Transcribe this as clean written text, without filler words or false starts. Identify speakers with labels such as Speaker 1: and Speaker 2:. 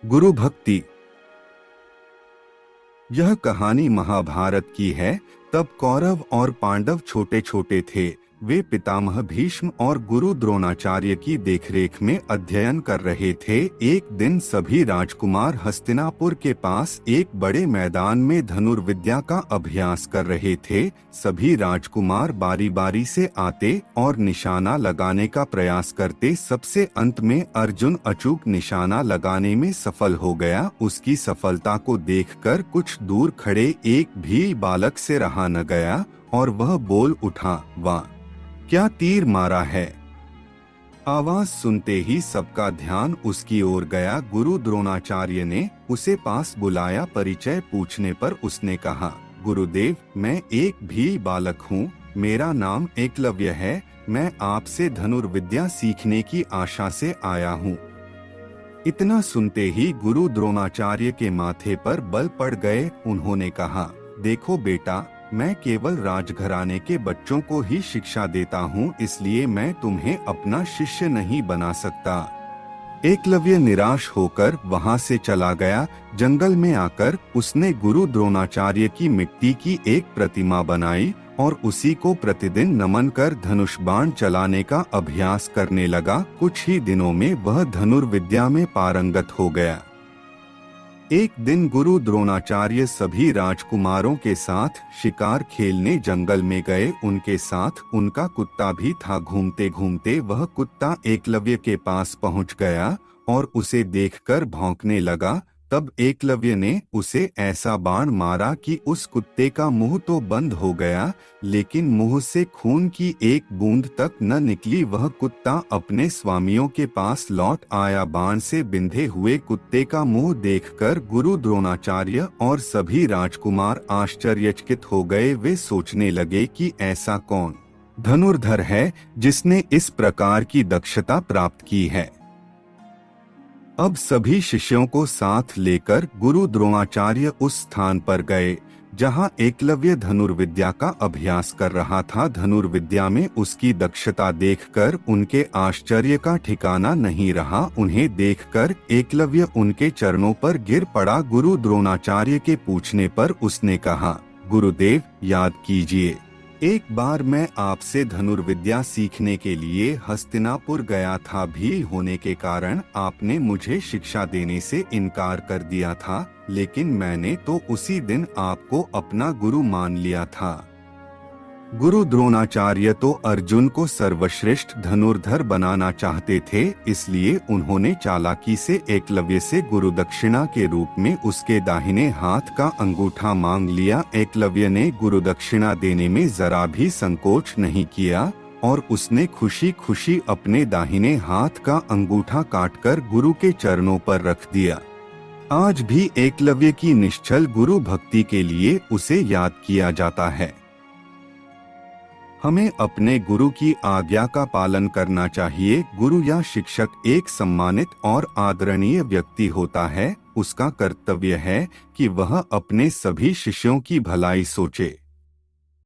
Speaker 1: गुरु भक्ति। यह कहानी महाभारत की है। तब कौरव और पांडव छोटे छोटे थे। वे पितामह भीष्म और गुरु द्रोणाचार्य की देखरेख में अध्ययन कर रहे थे। एक दिन सभी राजकुमार हस्तिनापुर के पास एक बड़े मैदान में धनुर्विद्या का अभ्यास कर रहे थे। सभी राजकुमार बारी बारी से आते और निशाना लगाने का प्रयास करते। सबसे अंत में अर्जुन अचूक निशाना लगाने में सफल हो गया। उसकी सफलता को देखकर कुछ दूर खड़े एक भी बालक से रहा न गया और वह बोल उठा, वाह, क्या तीर मारा है। आवाज सुनते ही सबका ध्यान उसकी ओर गया। गुरु द्रोणाचार्य ने उसे पास बुलाया। परिचय पूछने पर उसने कहा, गुरुदेव, मैं एक भी बालक हूँ। मेरा नाम एकलव्य है। मैं आपसे धनुर्विद्या सीखने की आशा से आया हूँ। इतना सुनते ही गुरु द्रोणाचार्य के माथे पर बल पड़ गए। उन्होंने कहा, देखो बेटा, मैं केवल राजघराने के बच्चों को ही शिक्षा देता हूँ, इसलिए मैं तुम्हें अपना शिष्य नहीं बना सकता। एकलव्य निराश होकर वहाँ से चला गया। जंगल में आकर उसने गुरु द्रोणाचार्य की मिट्टी की एक प्रतिमा बनाई और उसी को प्रतिदिन नमन कर धनुष बाण चलाने का अभ्यास करने लगा। कुछ ही दिनों में वह धनुर्विद्या में पारंगत हो गया। एक दिन गुरु द्रोणाचार्य सभी राजकुमारों के साथ शिकार खेलने जंगल में गए। उनके साथ उनका कुत्ता भी था। घूमते घूमते वह कुत्ता एकलव्य के पास पहुंच गया और उसे देखकर भौंकने लगा। तब एकलव्य ने उसे ऐसा बाण मारा कि उस कुत्ते का मुंह तो बंद हो गया, लेकिन मुंह से खून की एक बूंद तक न निकली। वह कुत्ता अपने स्वामियों के पास लौट आया। बाण से बिंधे हुए कुत्ते का मुंह देखकर गुरु द्रोणाचार्य और सभी राजकुमार आश्चर्यचकित हो गए। वे सोचने लगे कि ऐसा कौन धनुर्धर है जिसने इस प्रकार की दक्षता प्राप्त की है। अब सभी शिष्यों को साथ लेकर गुरु द्रोणाचार्य उस स्थान पर गए जहां एकलव्य धनुर्विद्या का अभ्यास कर रहा था। धनुर्विद्या में उसकी दक्षता देखकर उनके आश्चर्य का ठिकाना नहीं रहा। उन्हें देखकर एकलव्य उनके चरणों पर गिर पड़ा। गुरु द्रोणाचार्य के पूछने पर उसने कहा, गुरुदेव, याद कीजिए, एक बार मैं आपसे धनुर्विद्या सीखने के लिए हस्तिनापुर गया था। भीड़ होने के कारण आपने मुझे शिक्षा देने से इनकार कर दिया था, लेकिन मैंने तो उसी दिन आपको अपना गुरु मान लिया था। गुरु द्रोणाचार्य तो अर्जुन को सर्वश्रेष्ठ धनुर्धर बनाना चाहते थे, इसलिए उन्होंने चालाकी से एकलव्य से गुरु दक्षिणा के रूप में उसके दाहिने हाथ का अंगूठा मांग लिया। एकलव्य ने गुरु दक्षिणा देने में जरा भी संकोच नहीं किया और उसने खुशी खुशी अपने दाहिने हाथ का अंगूठा काटकर गुरु के चरणों पर रख दिया। आज भी एकलव्य की निश्चल गुरु भक्ति के लिए उसे याद किया जाता है। हमें अपने गुरु की आज्ञा का पालन करना चाहिए। गुरु या शिक्षक एक सम्मानित और आदरणीय व्यक्ति होता है। उसका कर्तव्य है कि वह अपने सभी शिष्यों की भलाई सोचे।